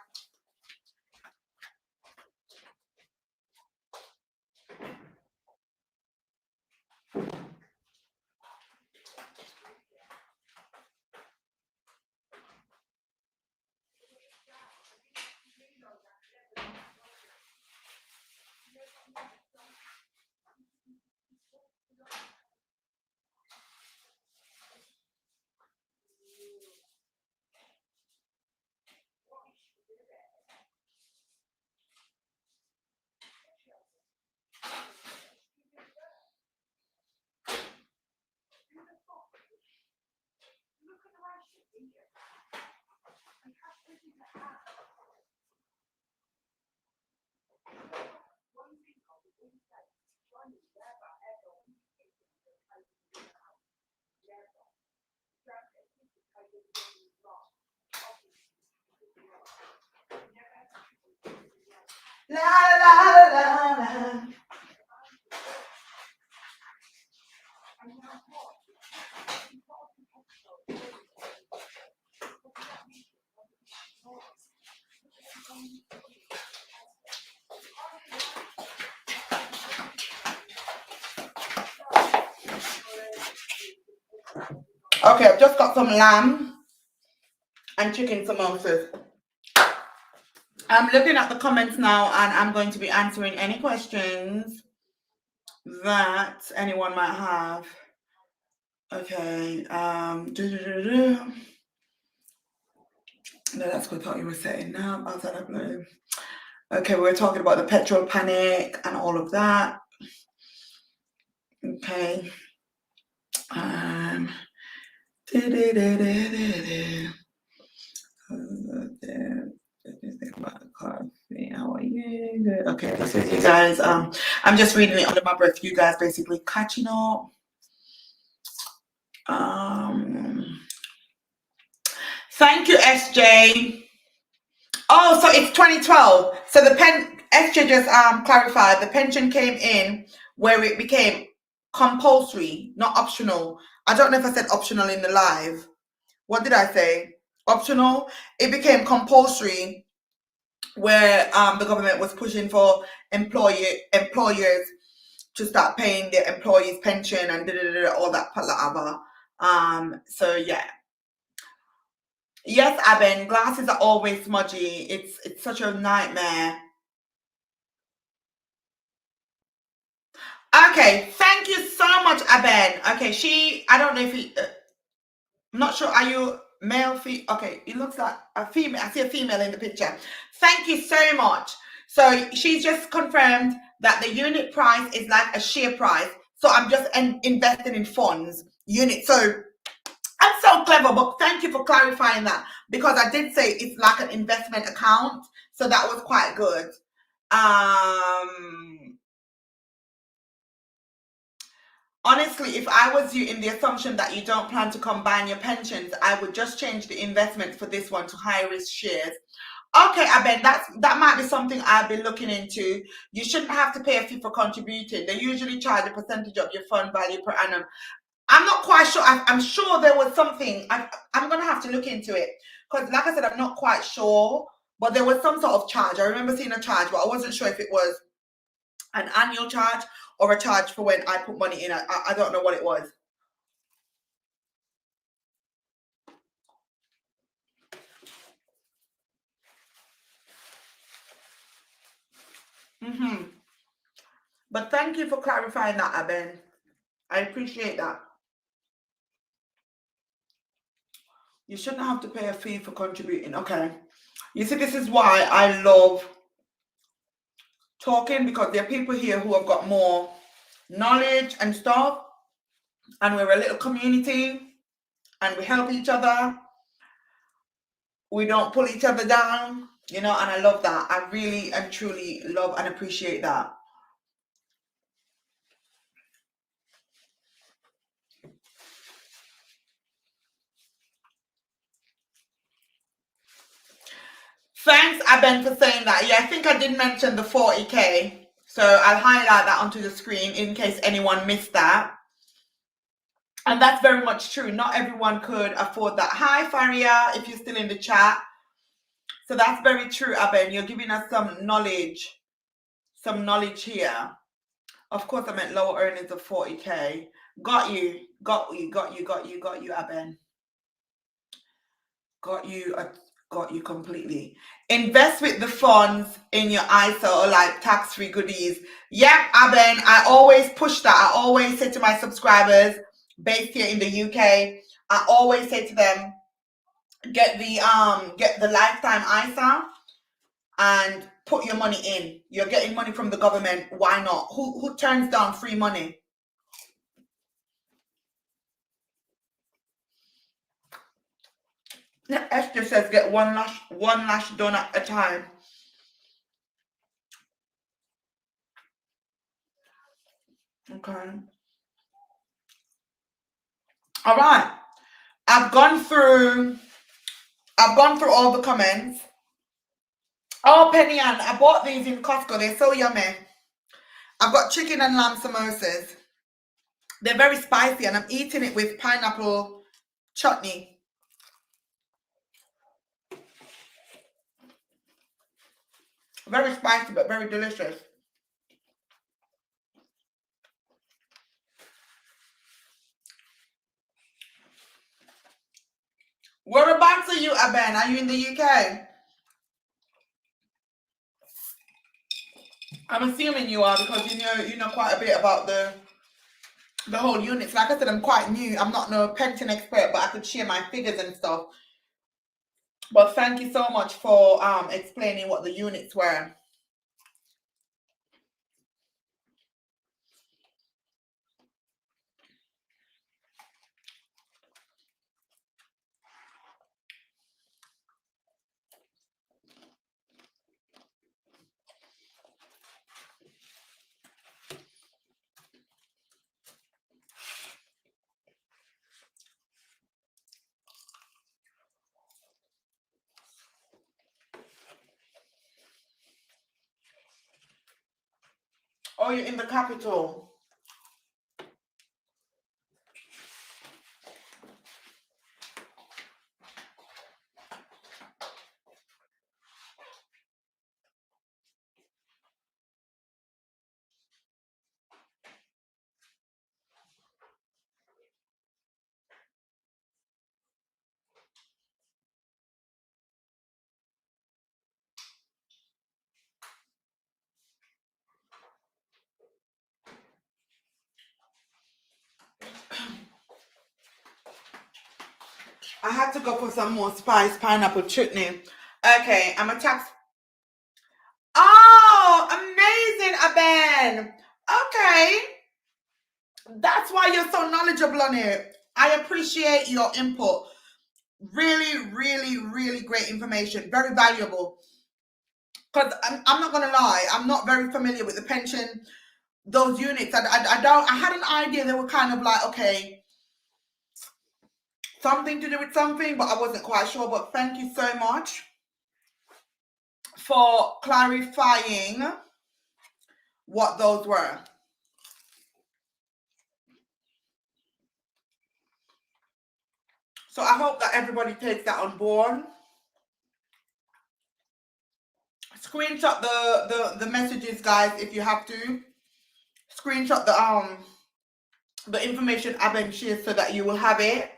La la la la. Okay, I've just got some lamb and chicken samosas. I'm looking at the comments now and I'm going to be answering any questions that anyone might have. Okay, no, that's what I thought you were saying now. Outside of blue. Okay, we're talking about the petrol panic and all of that. Okay. How are you? Good. Okay, this is you guys. I'm just reading it under my breath. You guys basically catching up. Thank you, SJ. Oh, so it's 2012. So the SJ just clarified the pension came in where it became compulsory, not optional. I don't know if I said optional in the live. What did I say? Optional. It became compulsory where the government was pushing for employers to start paying their employees pension and all that palaver. So yeah. Yes, Aben, glasses are always smudgy. It's such a nightmare. Okay, thank you so much, Aben. Okay, I don't know if he, I'm not sure, are you male, okay, it looks like a female. I see a female in the picture. Thank you so much. So she's just confirmed that the unit price is like a share price. So I'm just investing in funds, unit. So I'm so clever, but thank you for clarifying that because I did say it's like an investment account. So that was quite good. Honestly, if I was you in the assumption that you don't plan to combine your pensions, I would just change the investment for this one to high risk shares. Okay, I bet that might be something I'll be looking into. You shouldn't have to pay a fee for contributing. They usually charge a percentage of your fund value per annum. I'm not quite sure. I'm sure there was something. I'm going to have to look into it because, like I said, I'm not quite sure. But there was some sort of charge. I remember seeing a charge, but I wasn't sure if it was an annual charge or a charge for when I put money in. I don't know what it was. But thank you for clarifying that, Aben. I appreciate that. You shouldn't have to pay a fee for contributing. Okay. You see, this is why I love talking, because there are people here who have got more knowledge and stuff, and we're a little community and we help each other. We don't pull each other down, you know, and I love that. I really and truly love and appreciate that. Thanks, Aben, for saying that. Yeah, I think I did mention the 40K. So I'll highlight that onto the screen in case anyone missed that. And that's very much true. Not everyone could afford that. Hi, Faria, if you're still in the chat. So that's very true, Aben. You're giving us some knowledge here. Of course, I meant lower earnings of 40K. Got you, Aben. Got you completely. Invest with the funds in your ISA or like tax-free goodies. Yep, Aben, I always push that. I always say to my subscribers based here in the UK, I always say to them, get the lifetime ISA and put your money in. You're getting money from the government. Why not? Who turns down free money? Esther says get one lash done at a time. Okay. All right. I've gone through all the comments. Oh, Penny Ann, I bought these in Costco. They're so yummy. I've got chicken and lamb samosas. They're very spicy, and I'm eating it with pineapple chutney. Very spicy, but very delicious. Whereabouts are you, Aben? Are you in the UK? I'm assuming you are, because you know quite a bit about the whole units. Like I said, I'm quite new. I'm not no pension expert, but I could share my figures and stuff. But thank you so much for explaining what the units were. Oh, you're in the capital. I had to go for some more spice pineapple chutney. Okay, I'm a tax. Oh, amazing, Aben. Okay. That's why you're so knowledgeable on it. I appreciate your input. Really, really, really great information. Very valuable. Because I'm not going to lie, I'm not very familiar with the pension, those units. I had an idea they were kind of like, okay, something to do with something, but I wasn't quite sure. But thank you so much for clarifying what those were. So I hope that everybody takes that on board. Screenshot the messages, guys, if you have to. Screenshot the information Aben shares so that you will have it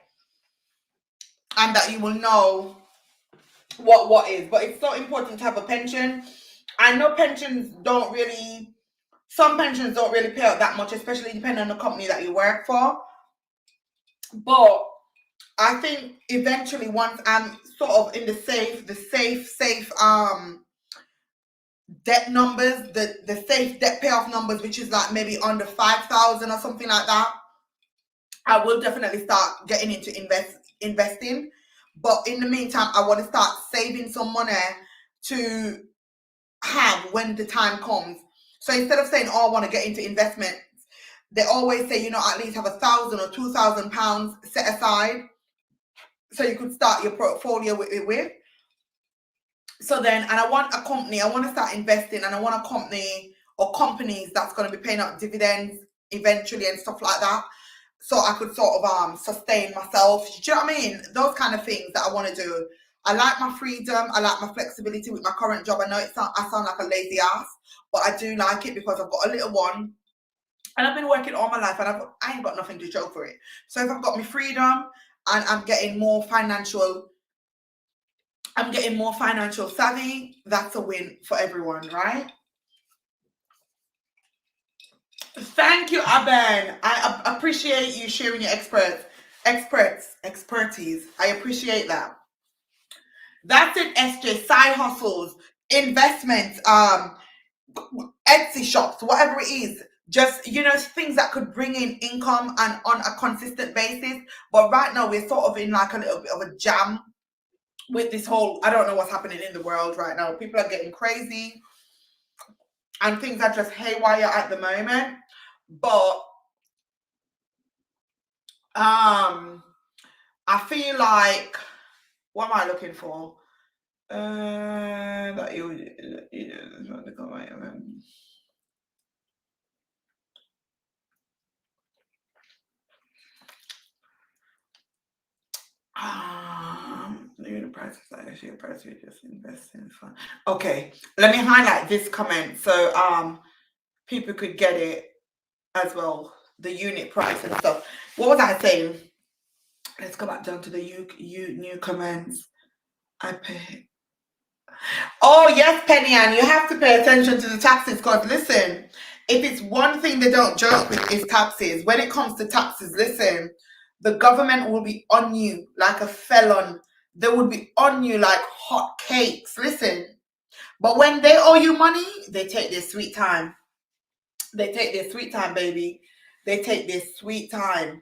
and that you will know what is. But it's so important to have a pension. I know some pensions don't really pay out that much, especially depending on the company that you work for. But I think eventually once I'm sort of in the safe debt numbers, the safe debt payoff numbers, which is like maybe under 5,000 or something like that, I will definitely start getting into investing. But in the meantime, I want to start saving some money to have when the time comes. So instead of saying, "Oh, I want to get into investment," they always say, at least have £1,000 or £2,000 set aside, so you could start your portfolio with. So then, and I want a company. I want to start investing, and I want a company or companies that's going to be paying out dividends eventually and stuff like that. So I could sort of sustain myself. Do you know what I mean? Those kind of things that I want to do. I like my freedom. I like my flexibility with my current job. I know I sound like a lazy ass, but I do like it because I've got a little one, and I've been working all my life, and I ain't got nothing to show for it. So if I've got my freedom and I'm getting more financial savvy, that's a win for everyone, right? Thank you, Aben. I appreciate you sharing your expertise. I appreciate that. That's it, SJ. Side hustles, investments, Etsy shops, whatever it is. Just things that could bring in income and on a consistent basis. But right now we're sort of in like a little bit of a jam with this whole. I don't know what's happening in the world right now. People are getting crazy, and things are just haywire at the moment. But I feel like, what am I looking for? That you the unit price is like actually a price you just invest in fun. Okay, let me highlight this comment so people could get it as well. The unit price and stuff. What was I saying? Let's go back down to the new comments. I pay. Oh yes, Penny Ann, you have to pay attention to the taxes because listen, if it's one thing they don't joke with is taxes. When it comes to taxes, listen, the government will be on you like a felon. They would be on you like hot cakes. Listen, but when they owe you money, they take their sweet time. They take their sweet time, baby. They take their sweet time.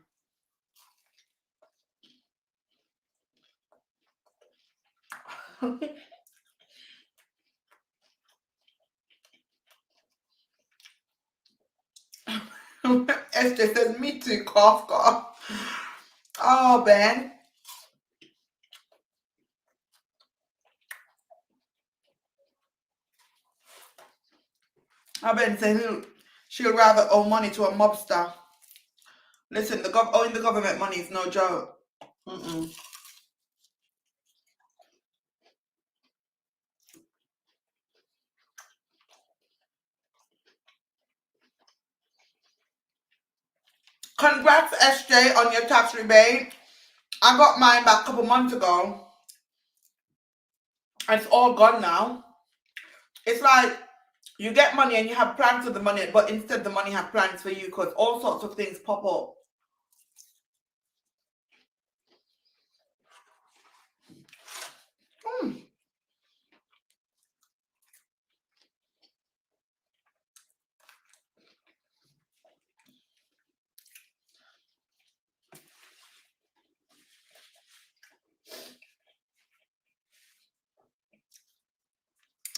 SJ says, me too, cough, cough. Oh, Ben. I Ben says she'll rather owe money to a mobster. Listen, owing the government money is no joke. Congrats, SJ, on your tax rebate. I got mine back a couple months ago. It's all gone now. It's like you get money and you have plans for the money, but instead the money have plans for you because all sorts of things pop up.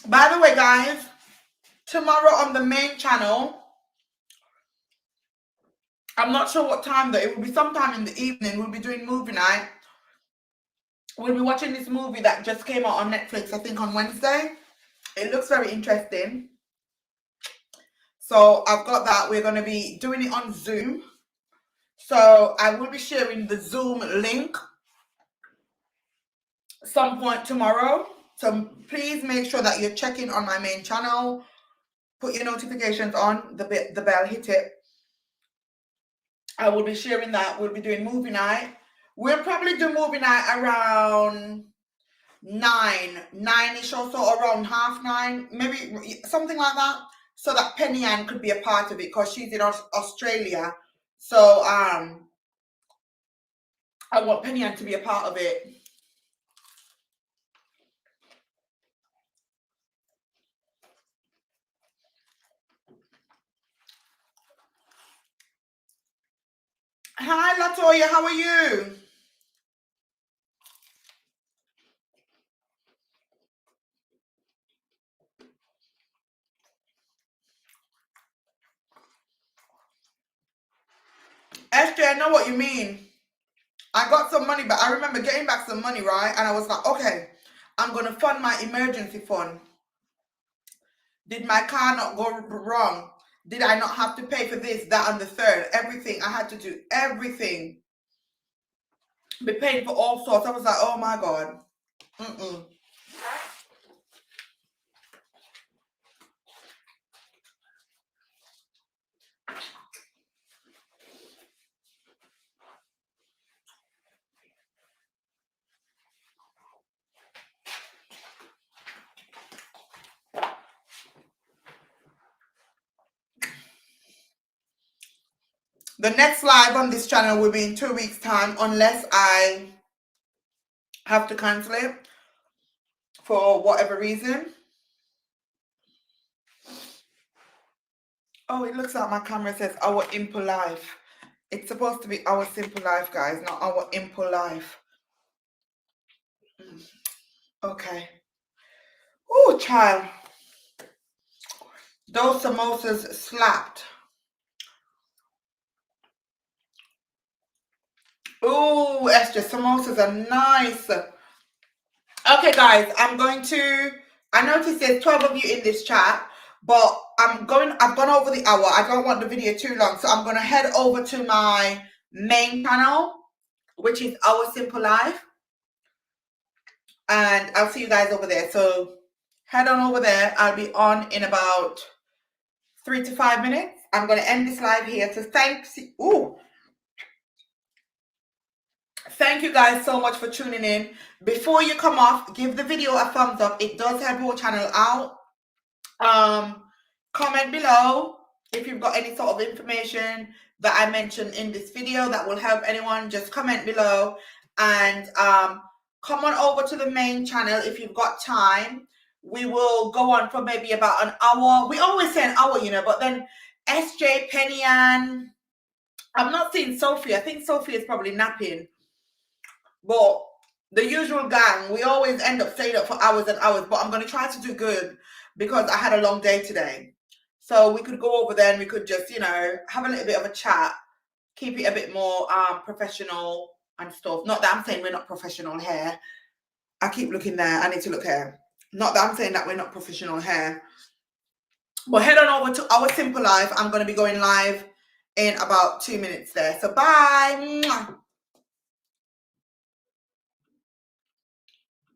By the way, guys, tomorrow on the main channel, I'm not sure what time though. It will be sometime in the evening. We'll be doing movie night. We'll be watching this movie that just came out on Netflix, I think on Wednesday. It looks very interesting. So I've got that. We're going to be doing it on Zoom. So I will be sharing the Zoom link some point tomorrow. So please make sure that you're checking on my main channel. Put your notifications on, the bell, hit it. I will be sharing that. We'll be doing movie night. We'll probably do movie night around 9-ish or so, around 9:30, maybe something like that, so that Penny Ann could be a part of it because she's in Australia. So I I want Penny Ann to be a part of it. Hi, Latoya, how are you? Esther, I know what you mean. I got some money, but I remember getting back some money, right? And I was like, okay, I'm going to fund my emergency fund. Did my car not go wrong? Did I not have to pay for this, that, and the third? Everything. I had to do everything. Be paying for all sorts. I was like, oh my God. The next live on this channel will be in 2 weeks' time, unless I have to cancel it for whatever reason. Oh, it looks like my camera says OurSimpleLyfe. It's supposed to be OurSimpleLyfe, guys, not OurSimpleLyfe. Okay. Oh, child. Those samosas slapped. Oh, Esther, samosas are nice. Okay, guys, I noticed there's 12 of you in this chat, but I've gone over the hour. I don't want the video too long, so I'm going to head over to my main channel, which is OurSimpleLyfe, and I'll see you guys over there. So head on over there. I'll be on in about 3 to 5 minutes. I'm going to end this live here. So thank you guys so much for tuning in. Before you come off, give the video a thumbs up. It does help our channel out. Comment below if you've got any sort of information that I mentioned in this video that will help anyone. Just comment below, and come on over to the main channel if you've got time. We will go on for maybe about an hour. We always say an hour, you know, but then SJ, Penny Ann, I'm not seeing Sophie. I think Sophie is probably napping. But the usual gang, we always end up staying up for hours and hours. But I'm going to try to do good because I had a long day today. So we could go over there and we could just, you know, have a little bit of a chat, keep it a bit more professional and stuff. Not that I'm saying we're not professional here. I keep looking there. I need to look here. Not that I'm saying that we're not professional here. But head on over to OurSimpleLyfe. I'm going to be going live in about 2 minutes there. So bye.